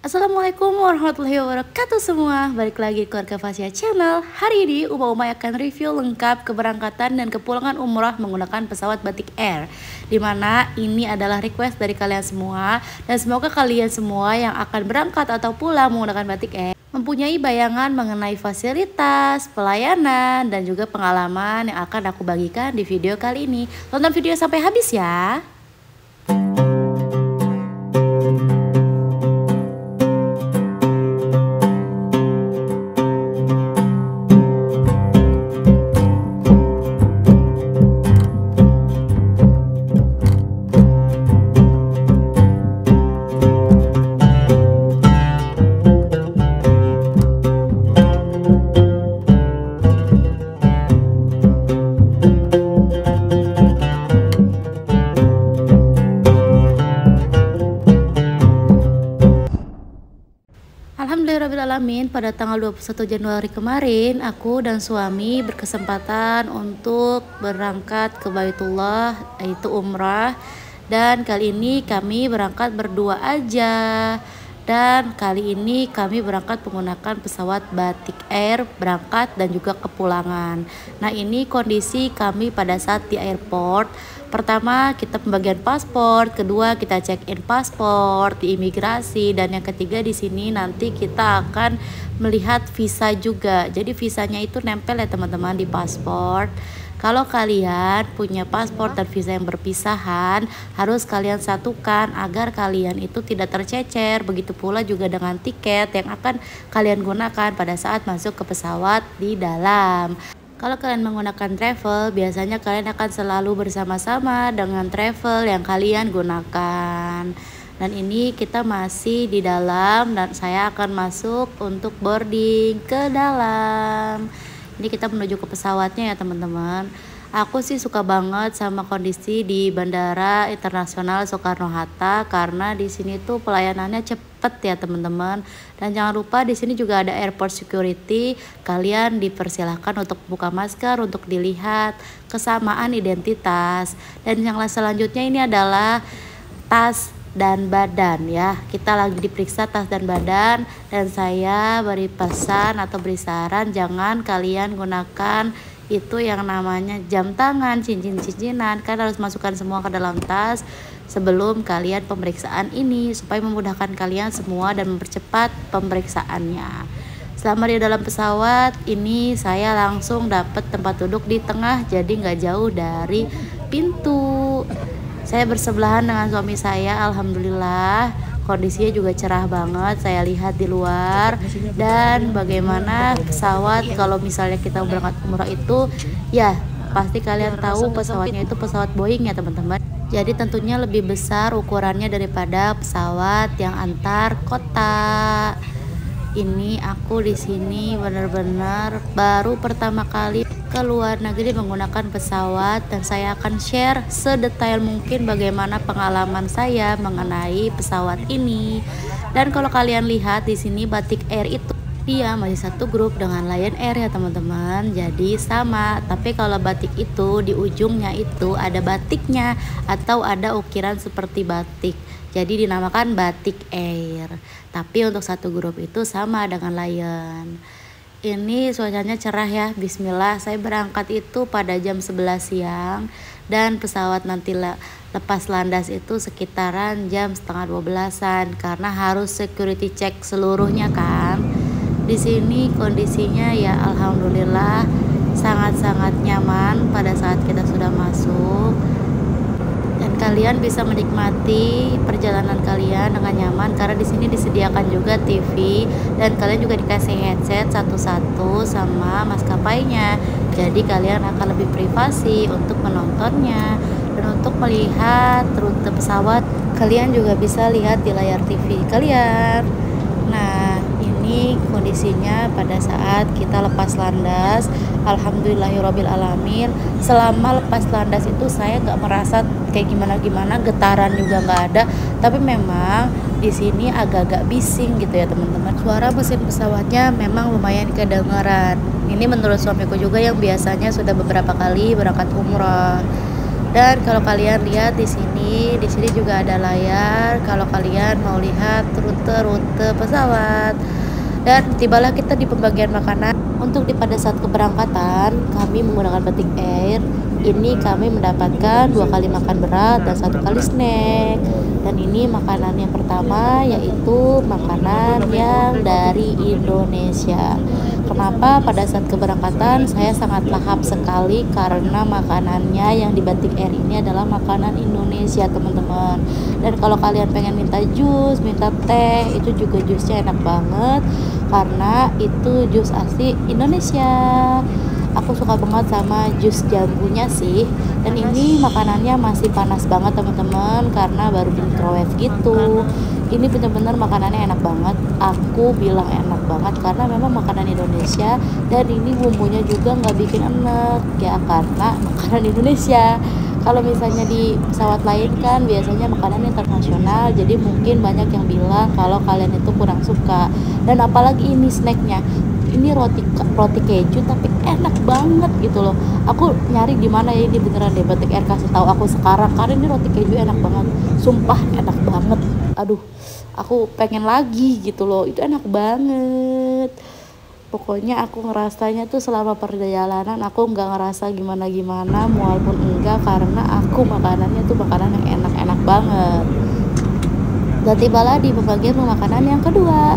Assalamualaikum warahmatullahi wabarakatuh semua. Balik lagi ke Keluarga Fasya Channel. Hari ini Uma akan review lengkap keberangkatan dan kepulangan umrah menggunakan pesawat Batik Air, dimana ini adalah request dari kalian semua. Dan semoga kalian semua yang akan berangkat atau pulang menggunakan Batik Air mempunyai bayangan mengenai fasilitas, pelayanan, dan juga pengalaman yang akan aku bagikan di video kali ini. Tonton video sampai habis ya. Alhamdulillahirrahmanirrahim, pada tanggal 21 Januari kemarin aku dan suami berkesempatan untuk berangkat ke Baitullah, yaitu umrah. Dan kali ini kami berangkat berdua aja. Dan kali ini kami berangkat menggunakan pesawat Batik Air, berangkat dan juga kepulangan. Nah, ini kondisi kami pada saat di airport. Pertama kita pembagian paspor, kedua kita check in paspor di imigrasi, dan yang ketiga di sini nanti kita akan melihat visa juga. Jadi visanya itu nempel ya teman-teman di paspor. Kalau kalian punya paspor dan visa yang berpisahan, harus kalian satukan agar kalian itu tidak tercecer. Begitu pula juga dengan tiket yang akan kalian gunakan pada saat masuk ke pesawat di dalam. Kalau kalian menggunakan travel, biasanya kalian akan selalu bersama-sama dengan travel yang kalian gunakan. Dan ini kita masih di dalam dan saya akan masuk untuk boarding ke dalam. Ini kita menuju ke pesawatnya ya teman-teman. Aku sih suka banget sama kondisi di Bandara Internasional Soekarno-Hatta karena di sini tuh pelayanannya cepet ya teman-teman. Dan jangan lupa di sini juga ada airport security. Kalian dipersilahkan untuk buka masker untuk dilihat kesamaan identitas. Dan yang selanjutnya ini adalah tas dan badan ya. Kita lagi diperiksa tas dan badan, dan saya beri pesan atau beri saran jangan kalian gunakan itu yang namanya jam tangan, cincin-cincinan. Kalian harus masukkan semua ke dalam tas sebelum kalian pemeriksaan ini supaya memudahkan kalian semua dan mempercepat pemeriksaannya. Selama di dalam pesawat ini saya langsung dapat tempat duduk di tengah, jadi nggak jauh dari pintu. Saya bersebelahan dengan suami saya, alhamdulillah. Kondisinya juga cerah banget, saya lihat di luar. Dan bagaimana pesawat kalau misalnya kita berangkat umrah itu, ya pasti kalian tahu pesawatnya itu pesawat Boeing ya teman-teman. Jadi tentunya lebih besar ukurannya daripada pesawat yang antar kota. Ini aku di sini benar-benar baru pertama kali ke luar negeri menggunakan pesawat, dan saya akan share sedetail mungkin bagaimana pengalaman saya mengenai pesawat ini. Dan kalau kalian lihat di sini Batik Air itu dia masih satu grup dengan Lion Air ya teman-teman. Jadi sama, tapi kalau batik itu di ujungnya itu ada batiknya atau ada ukiran seperti batik. Jadi dinamakan Batik Air. Tapi untuk satu grup itu sama dengan Lion. Ini cuacanya cerah ya, bismillah. Saya berangkat itu pada jam 11 siang dan pesawat nanti lepas landas itu sekitaran jam setengah 12-an karena harus security check seluruhnya kan. Di sini kondisinya ya alhamdulillah sangat-sangat nyaman pada saat kita sudah masuk. Dan kalian bisa menikmati perjalanan kalian dengan nyaman karena di sini disediakan juga TV, dan kalian juga dikasih headset satu-satu sama maskapainya. Jadi kalian akan lebih privasi untuk menontonnya, dan untuk melihat rute pesawat kalian juga bisa lihat di layar TV kalian. Nah, ini kondisinya pada saat kita lepas landas. Alhamdulillahirobbilalamin. Selama lepas landas itu saya nggak merasa kayak gimana-gimana, getaran juga nggak ada. Tapi memang di sini agak-agak bising gitu ya teman-teman. Suara mesin pesawatnya memang lumayan kedengaran. Ini menurut suamiku juga yang biasanya sudah beberapa kali berangkat umrah. Dan kalau kalian lihat di sini juga ada layar kalau kalian mau lihat rute-rute pesawat. Dan tibalah kita di pembagian makanan. Untuk pada saat keberangkatan kami menggunakan Batik Air. Ini kami mendapatkan 2 kali makan berat dan 1 kali snack. Dan ini makanan yang pertama yaitu makanan yang dari Indonesia. Kenapa pada saat keberangkatan saya sangat lahap sekali karena makanannya yang di Batik Air ini adalah makanan Indonesia, teman-teman. Dan kalau kalian pengen minta jus, minta teh, itu juga jusnya enak banget karena itu jus asli Indonesia. Aku suka banget sama jus jambunya sih. Dan ini makanannya masih panas banget, teman-teman, karena baru di microwave gitu. Ini bener-bener makanannya enak banget. Aku bilang enak banget karena memang makanan Indonesia. Dan ini bumbunya juga nggak bikin enak ya, karena makanan Indonesia. Kalau misalnya di pesawat lain kan biasanya makanan internasional, jadi mungkin banyak yang bilang kalau kalian itu kurang suka. Dan apalagi ini snacknya, ini roti keju tapi enak banget gitu loh. Aku nyari di mana ya, ini beneran deh Batik Air kasih tahu aku sekarang karena ini roti keju enak banget, sumpah enak banget. Aduh, aku pengen lagi gitu loh, itu enak banget. Pokoknya aku ngerasanya tuh selama perjalanan aku nggak ngerasa gimana-gimana walaupun enggak, karena aku makanannya tuh makanan yang enak-enak banget. Dan tibalah di pembagian makanan yang kedua.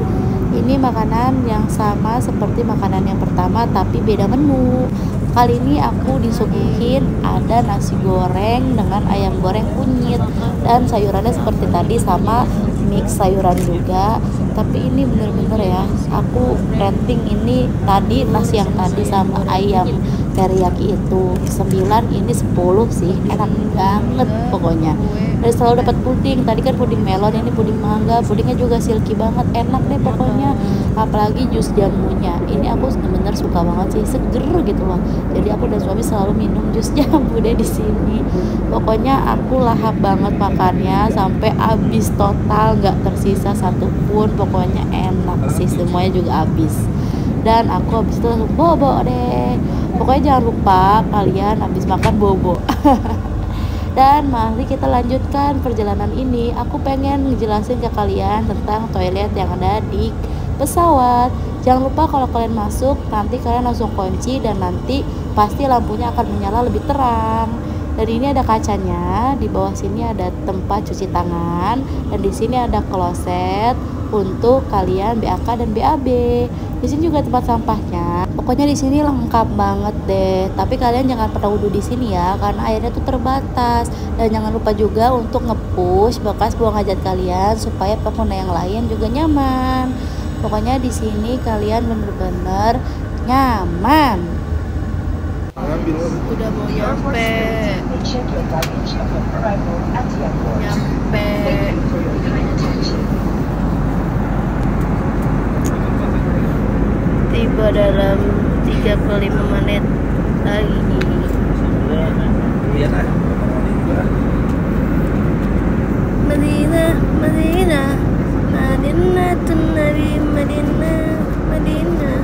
Ini makanan yang sama seperti makanan yang pertama tapi beda menu. Kali ini aku disuguhin ada nasi goreng dengan ayam goreng kunyit dan sayurannya seperti tadi sama mix sayuran juga. Tapi ini bener-bener ya, aku rating ini tadi nasi yang tadi sama ayam teriyaki itu 9, ini 10 sih, enak banget pokoknya. Dan selalu dapat puding, tadi kan puding melon, ini puding mangga, pudingnya juga silky banget, enak deh pokoknya. Apalagi jus jamunya, ini aku bener-bener suka banget sih, seger gitu loh. Jadi aku dan suami selalu minum jus jamu deh di sini. Pokoknya aku lahap banget makannya sampai habis total, nggak tersisa satupun. Pokoknya enak sih, semuanya juga habis. Dan aku habis itu langsung bobo deh. Pokoknya jangan lupa kalian habis makan bobo. Dan mari kita lanjutkan perjalanan ini. Aku pengen ngejelasin ke kalian tentang toilet yang ada di pesawat. Jangan lupa kalau kalian masuk nanti kalian langsung kunci dan nanti pasti lampunya akan menyala lebih terang. Dan ini ada kacanya, di bawah sini ada tempat cuci tangan, dan di sini ada kloset untuk kalian BAK dan BAB. Di sini juga tempat sampahnya. Pokoknya di sini lengkap banget deh. Tapi kalian jangan pernah wudhu di sini ya, karena airnya tuh terbatas. Dan jangan lupa juga untuk nge-push bekas buang hajat kalian supaya pengguna yang lain juga nyaman. Pokoknya di sini kalian bener-bener nyaman. Udah mau nyampe. Tiba dalam 35 menit lagi. Madinah, Madinah, Madinatun Nabi, Madinah, Madinah.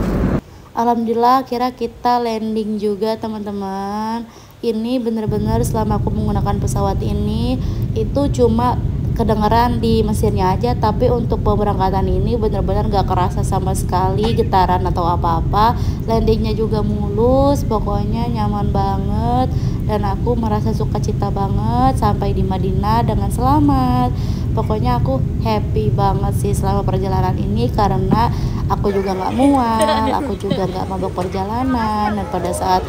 Alhamdulillah kira kita landing juga, teman-teman. Ini bener-bener selama aku menggunakan pesawat ini itu cuma kedengeran di mesinnya aja, tapi untuk pemberangkatan ini bener-bener gak kerasa sama sekali getaran atau apa-apa. Landingnya juga mulus, pokoknya nyaman banget. Dan aku merasa sukacita banget sampai di Madinah dengan selamat. Pokoknya aku happy banget sih selama perjalanan ini, karena aku juga nggak mual, aku juga nggak mabok perjalanan, dan pada saat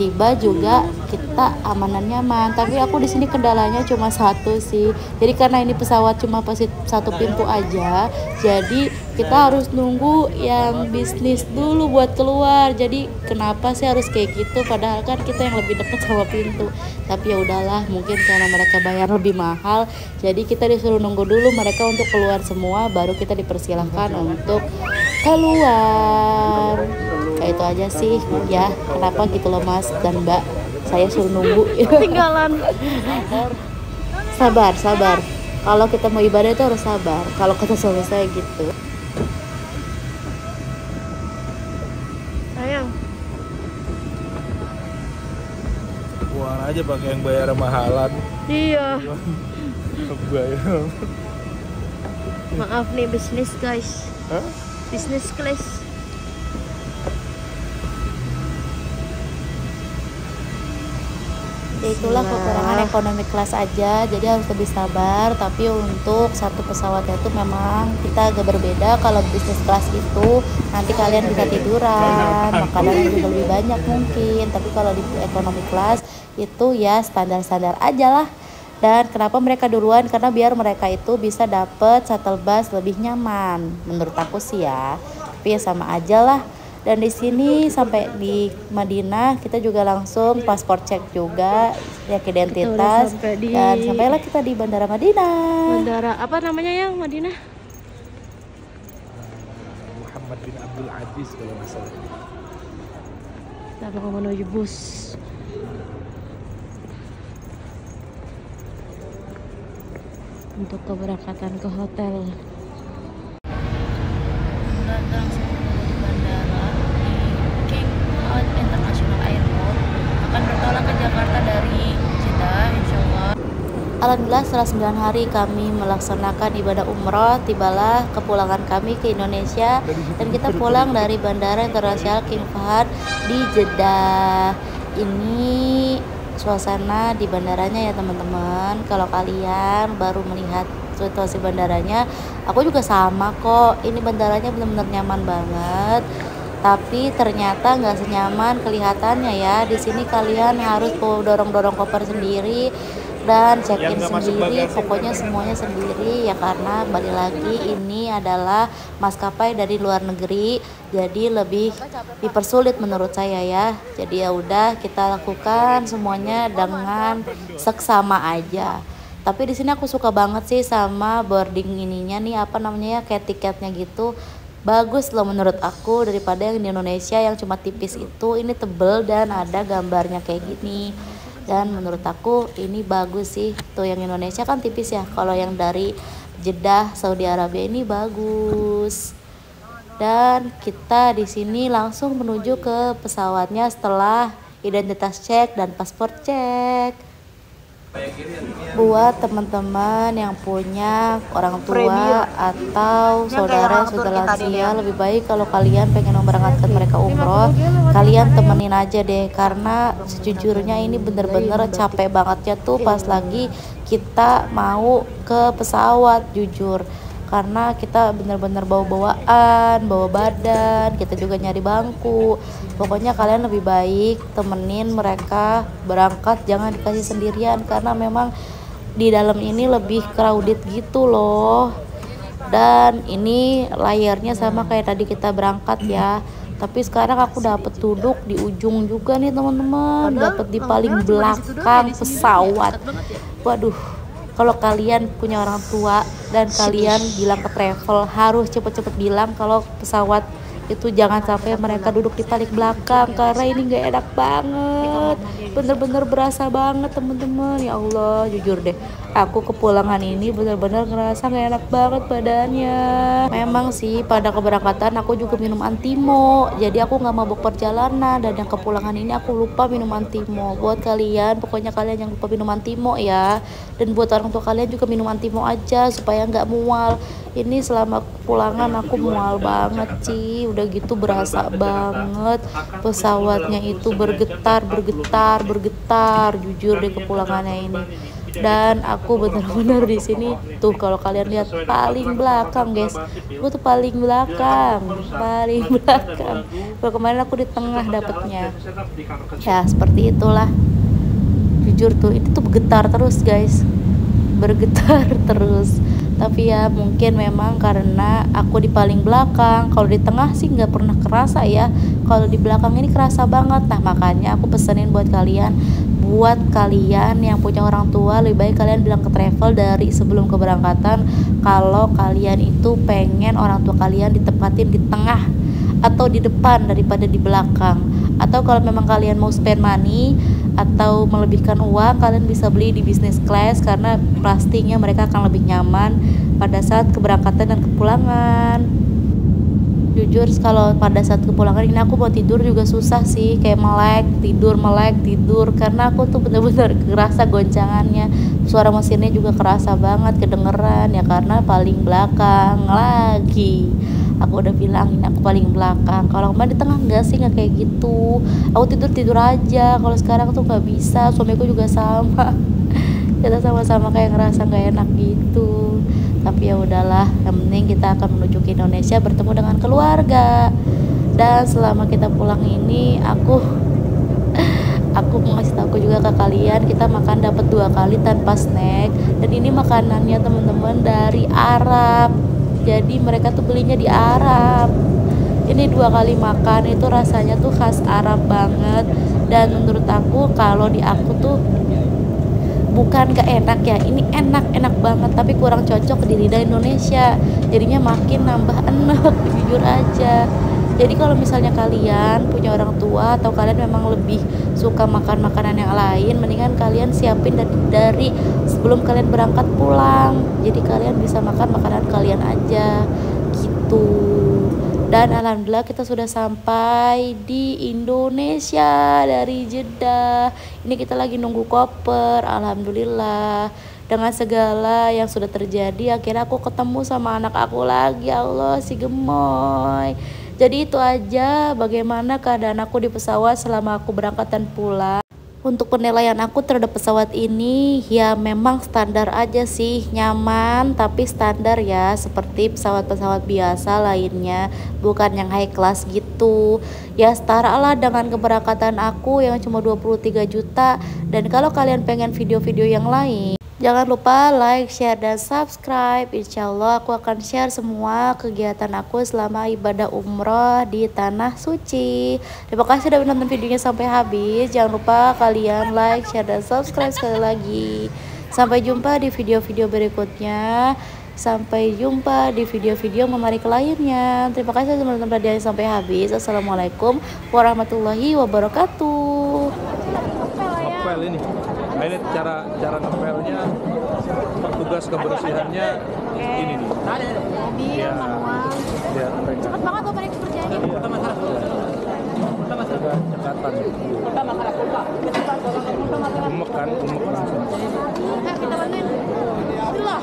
tiba juga kita aman dan nyaman. Tapi aku di sini kendalanya cuma satu sih, jadi karena ini pesawat cuma pasti satu pintu aja, jadi kita harus nunggu yang bisnis dulu buat keluar. Jadi kenapa sih harus kayak gitu, padahal kan kita yang lebih dekat sama pintu. Tapi ya udahlah, mungkin karena mereka bayar lebih mahal, jadi kita disuruh nunggu dulu mereka untuk keluar semua, baru kita dipersilahkan untuk keluar. Kayak itu aja sih ya, kenapa gitu loh Mas dan Mbak, saya suruh nunggu tinggalan. Sabar, kalau kita mau ibadah itu harus sabar, kalau kata suami saya gitu. Sayang, aja pakai yang bayar mahalan. Iya. Bayar. Maaf nih bisnis guys. Hah? Bisnis class. Ya itulah kekurangan ekonomi kelas aja, jadi harus lebih sabar. Tapi untuk satu pesawatnya itu memang kita agak berbeda. Kalau bisnis kelas itu nanti kalian bisa tiduran, makanannya juga lebih banyak mungkin. Tapi kalau di ekonomi kelas itu ya standar-standar aja lah. Dan kenapa mereka duluan? Karena biar mereka itu bisa dapet shuttle bus lebih nyaman, menurut aku sih ya. Tapi ya sama aja lah. Dan di sini sampai di Madinah kita juga langsung paspor cek juga, cek identitas, dan sampailah kita di Bandara Madinah. Bandara apa namanya yang Madinah? Muhammad bin Abdul Aziz kalau nggak salah. Kita mau menuju bus. Untuk keberangkatan ke hotel. Alhamdulillah setelah 9 hari kami melaksanakan ibadah umroh, tibalah kepulangan kami ke Indonesia dan kita pulang dari Bandara Internasional King Fahd di Jeddah. Ini suasana di bandaranya ya teman-teman. Kalau kalian baru melihat situasi bandaranya, aku juga sama kok. Ini bandaranya benar-benar nyaman banget. Tapi ternyata nggak senyaman kelihatannya ya. Di sini kalian harus dorong-dorong koper sendiri dan check-in sendiri, pokoknya semuanya sendiri ya, karena balik lagi ini adalah maskapai dari luar negeri, jadi lebih dipersulit menurut saya ya. Jadi ya udah kita lakukan semuanya dengan seksama aja. Tapi di sini aku suka banget sih sama boarding ininya nih, apa namanya ya, kayak tiketnya gitu. Bagus loh menurut aku daripada yang di Indonesia yang cuma tipis itu. Ini tebel dan ada gambarnya kayak gini. Dan menurut aku ini bagus sih. Tuh yang Indonesia kan tipis ya. Kalau yang dari Jeddah Saudi Arabia ini bagus. Dan kita di sini langsung menuju ke pesawatnya setelah identitas cek dan paspor cek. Buat teman-teman yang punya orang tua atau saudara lansia, lebih baik kalau kalian pengen memberangkatkan mereka umroh, kalian temenin aja deh, karena sejujurnya ini bener-bener capek banget ya tuh pas lagi kita mau ke pesawat, jujur. Karena kita bener-bener bawa-bawaan, bawa badan, kita juga nyari bangku. Pokoknya kalian lebih baik temenin mereka berangkat, jangan dikasih sendirian, karena memang di dalam ini lebih crowded gitu loh. Dan ini layarnya sama kayak tadi kita berangkat ya, tapi sekarang aku dapat duduk di ujung juga nih teman-teman, dapat di paling belakang pesawat. Waduh, kalau kalian punya orang tua dan kalian bilang ke travel, harus cepet-cepet bilang kalau pesawat itu jangan sampai mereka duduk di paling belakang, karena ini nggak enak banget, bener-bener berasa banget teman-teman. Ya Allah, jujur deh, aku kepulangan ini bener-bener ngerasa nggak enak banget badannya. Memang sih pada keberangkatan aku juga minum antimo, jadi aku nggak mabuk perjalanan, dan yang kepulangan ini aku lupa minum antimo. Buat kalian, pokoknya kalian yang lupa minum antimo ya, dan buat orang tua kalian juga minum antimo aja supaya nggak mual. Ini selama pulangan aku mual banget sih, udah gitu berasa banget pesawatnya itu bergetar, jujur deh kepulangannya ini. Dan aku bener-bener di sini tuh, kalau kalian lihat paling belakang guys, aku tuh paling belakang. Kalau kemarin aku di tengah dapetnya. Ya seperti itulah, jujur tuh itu tuh bergetar terus guys, bergetar terus. Tapi ya mungkin memang karena aku di paling belakang, kalau di tengah sih nggak pernah kerasa ya, kalau di belakang ini kerasa banget. Nah makanya aku pesenin buat kalian yang punya orang tua, lebih baik kalian bilang ke travel dari sebelum keberangkatan kalau kalian itu pengen orang tua kalian ditempatin di tengah atau di depan daripada di belakang. Atau kalau memang kalian mau spend money atau melebihkan uang, kalian bisa beli di business class, karena pastinya mereka akan lebih nyaman pada saat keberangkatan dan kepulangan. Jujur kalau pada saat kepulangan ini aku mau tidur juga susah sih, kayak melek tidur karena aku tuh bener-bener kerasa goncangannya, suara mesinnya juga kerasa banget kedengeran ya karena paling belakang lagi. Aku udah bilang ini aku paling belakang, kalau Mbak di tengah enggak sih, nggak kayak gitu. Aku tidur aja, kalau sekarang tuh nggak bisa, suamiku juga sama. Kita sama-sama kayak ngerasa nggak enak gitu, tapi ya udahlah, yang penting kita akan menuju ke Indonesia bertemu dengan keluarga. Dan selama kita pulang ini aku mau ngasih tahu juga ke kalian, kita makan dapat 2 kali tanpa snack, dan ini makanannya teman-teman dari Arab, jadi mereka tuh belinya di Arab. Ini 2 kali makan itu rasanya tuh khas Arab banget, dan menurut aku kalau di aku tuh bukan gak enak ya, ini enak banget tapi kurang cocok di lidah Indonesia, jadinya makin nambah enak. Jujur aja, jadi kalau misalnya kalian punya orang tua atau kalian memang lebih suka makan makanan yang lain, mendingan kalian siapin dari sebelum kalian berangkat pulang, jadi kalian bisa makan makanan kalian aja gitu. Dan alhamdulillah kita sudah sampai di Indonesia dari Jeddah. Ini kita lagi nunggu koper. Alhamdulillah, dengan segala yang sudah terjadi akhirnya aku ketemu sama anak aku lagi. Ya Allah, si gemoy. Jadi itu aja bagaimana keadaan aku di pesawat selama aku berangkat dan pulang. Untuk penilaian aku terhadap pesawat ini ya memang standar aja sih, nyaman tapi standar ya, seperti pesawat-pesawat biasa lainnya, bukan yang high class gitu. Ya setara lah dengan keberangkatan aku yang cuma 23 juta. Dan kalau kalian pengen video-video yang lain, jangan lupa like, share, dan subscribe. Insya Allah aku akan share semua kegiatan aku selama ibadah umroh di Tanah Suci. Terima kasih sudah menonton videonya sampai habis. Jangan lupa kalian like, share, dan subscribe sekali lagi. Sampai jumpa di video-video berikutnya. Sampai jumpa di video-video menarik lainnya. Terima kasih sudah menonton videonya sampai habis. Assalamualaikum warahmatullahi wabarakatuh. Ngepel ini. Nah, ini cara ngepelnya, petugas kebersihannya ini nih. Mobil manual. Ya, Cepet banget Bapak Rek kerjanya. Udah cekatan. Umek kan langsung. Kita bantuin. Bismillah.